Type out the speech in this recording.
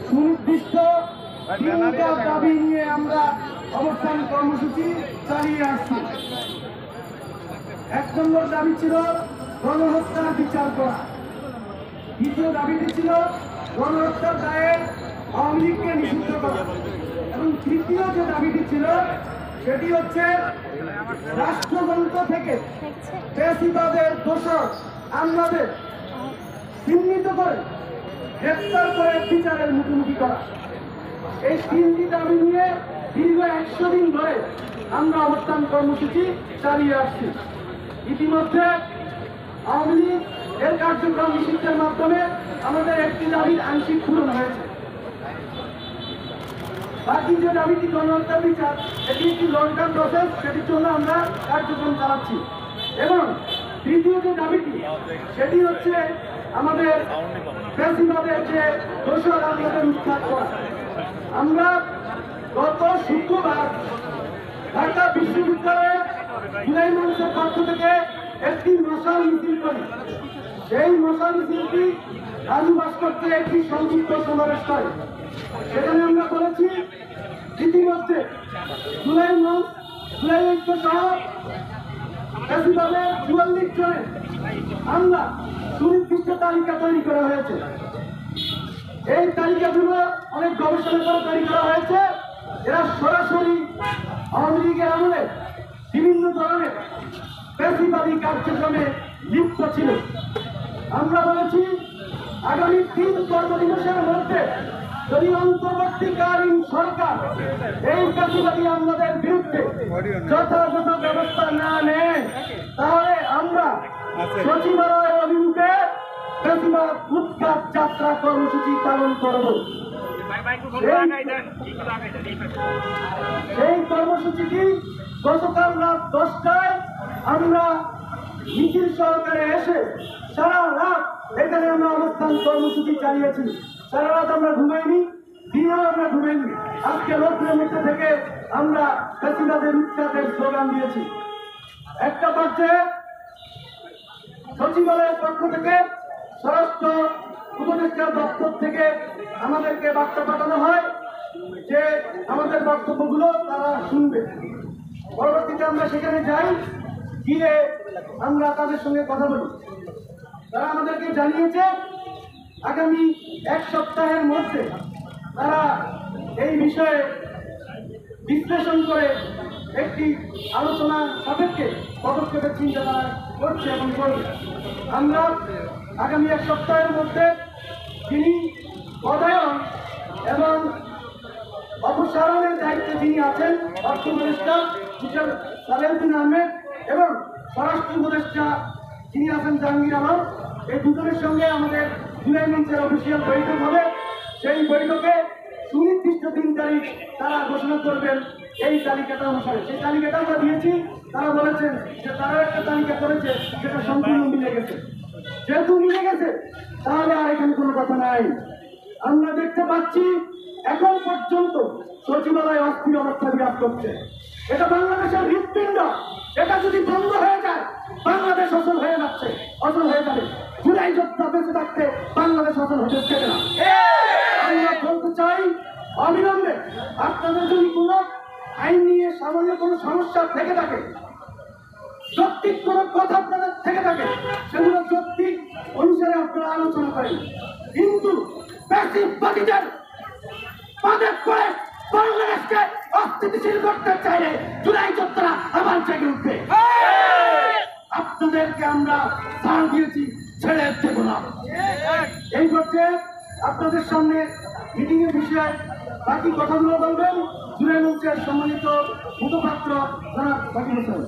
সুনির্দিষ্ট তিনটা দাবি নিয়ে আমরা অবস্থান কর্মসূচি চালিয়ে আসছি। ১ নম্বর দাবি ছিল গণহত্যার বিচার করা। দ্বিতীয় দাবিটি ছিল গণহত্যার দায়ে আওয়ামী লীগকে নিষিদ্ধ করা। এবং তৃতীয় যে দাবিটি ছিল সেটি হচ্ছে রাষ্ট্রযন্ত্র থেকে ফ্যাসিবাদের দোষর আমলাদের চিহ্নিত করে গ্রেপ্তার করে বিচারের মুখোমুখি করা। এই তিনটি দাবি নিয়ে দীর্ঘ ১০০ দিন ধরে আমরা অবস্থান কর্মসূচি চালিয়ে আসছি। ইতিমধ্যে আওয়ামী লীগ এর কার্যক্রম নিষিদ্ধের মাধ্যমে আমাদের একটি দাবির আংশিক পূরণ হয়েছে। বাকি যে দাবিটি গণহত্যার বিচার, এটি একটি লং টার্ম প্রসেস, সেটির জন্য আমরা কার্যক্রম চালাচ্ছি। এবং তৃতীয় যে দাবিটি সেটি হচ্ছে আমাদের ফ্যাসিবাদের যে দোষর আমলাদের উৎখাত করা। আমরা গত শুক্রবার ঢাকা বিশ্ববিদ্যালয়ে জুলাই মঞ্চের পক্ষ থেকে একটি মশাল মিছিল করি। সেই মশাল মিছিলটি রাজু ভাস্কর্যে একটি সংক্ষিপ্ত সমাবেশ করে। সেখানে আমরা বলেছি ইতিমধ্যে জুলাই মঞ্চ, জুলাই ঐক্য সহ ফ্যাসিবাদের ৪৪ জনের আমরা সুনির্দিষ্ট তালিকা তৈরি করা হয়েছে। এই তালিকাগুলো অনেক গবেষণা করে তৈরি করা হয়েছে। এরা সরাসরি আওয়ামী লীগের আমলে বিভিন্ন ধরনের ফ্যাসিবাদী কার্যক্রমে লিপ্ত ছিল। আমরা বলেছি আগামী ৩ কর্মদিবসের মধ্যে যদি অন্তর্বর্তীকালীন সরকার এই ফ্যাসিবাদী আমলাদের বিরুদ্ধে যথাযথ ব্যবস্থা না নেয় তাহলে আমরা সচিবালয় অভিমুখে ফ্যাসিবাদ উৎখাত যাত্রা কর্মসূচি পালন করব। সেই কর্মসূচিটি গতকাল রাত 10টায় আমরা মিছিল সহকারে এসে সারা রাত এখানে আমরা অবস্থান কর্মসূচি চালিয়েছি। সারা রাত আমরা ঘুমাইনি, দিনেও আমরা ঘুমাইনি। আজকে রৌদ্রের মধ্যে থেকে আমরা ফ্যাসিবাদের উৎখাতের স্লোগান দিয়েছি। একটা পর্যায়ে সচিবালয়ের পক্ষ থেকে স্বরাষ্ট্র উপদেষ্টা দপ্তর থেকে আমাদেরকে বার্তা পাঠানো হয় যে আমাদের বক্তব্যগুলো তারা শুনবে। পরবর্তীতে আমরা সেখানে যাই, গিয়ে আমরা তাদের সঙ্গে কথা বলি। তারা আমাদেরকে জানিয়েছে আগামী 1 সপ্তাহের মধ্যে তারা এই বিষয়ে বিশ্লেষণ করে একটি আলোচনা সাপেক্ষে পদক্ষেপের চিন্তা তারা করছে এবং করবে। আমরা আগামী 1 সপ্তাহের মধ্যে যিনি পদায়ন এবং অপসারণের দায়িত্বে যিনি আছেন অর্থ উপদেষ্টা মিস্টার সালেউদ্দিন আহমেদ এবং স্বরাষ্ট্র উপদেষ্টা যিনি আছেন জাহাঙ্গীর আলম, এই দুজনের সঙ্গে আমাদের জুলাই মঞ্চের অফিসিয়াল বৈঠক হবে। সেই বৈঠকে সুনির্দিষ্ট 3 তারিখ তারা ঘোষণা করবেন এই তালিকাটা অনুসারে। সেই তালিকাটা আমরা দিয়েছি। তারা বলেছেন যে তারা একটা তালিকা করেছে সেটা সম্পূর্ণ মিলে গেছে। যেহেতু মিলে গেছে তাহলে আর এখানে কোনো কথা নাই। আমরা দেখতে পাচ্ছি এখন পর্যন্ত সচিবালয় অস্থির অবস্থা বিরাজ করছে। এটা বাংলাদেশের হৃৎপিণ্ড। এটা যদি বন্ধ হয়ে যায় বাংলাদেশ অচল হয়ে যাচ্ছে, অচল হয়ে যাবে। জুলাই যোদ্ধা বেঁচে থাকতে বাংলাদেশ অচল হতে দেবে না। আমরা বলতে চাই অবিলম্বে আপনাদের যদি কোনো আইন নিয়ে সামান্য কোনো সমস্যা থেকে থাকে, যৌক্তিক কোনো কথা আপনাদের থেকে থাকে, সেগুলো যৌক্তিক অনুসারে আপনারা আলোচনা করেন। কিন্তু ফ্যাসিবাদীদের পদে পড়ে বাংলাদেশকে অস্থিতিশীল করতে চাইলে জুলাই যোদ্ধারা আবার জেগে উঠবে। আপনাদেরকে আমরা ছাড় দিয়েছি, ছেড়ে দেব না। এই পর্যায়ে আপনাদের সামনে মিটিং এর বিষয়ে বাকি কথাগুলো বলবেন জুলাই মঞ্চের সম্মানিত মুখপাত্র জনাব বাকি হোসেন।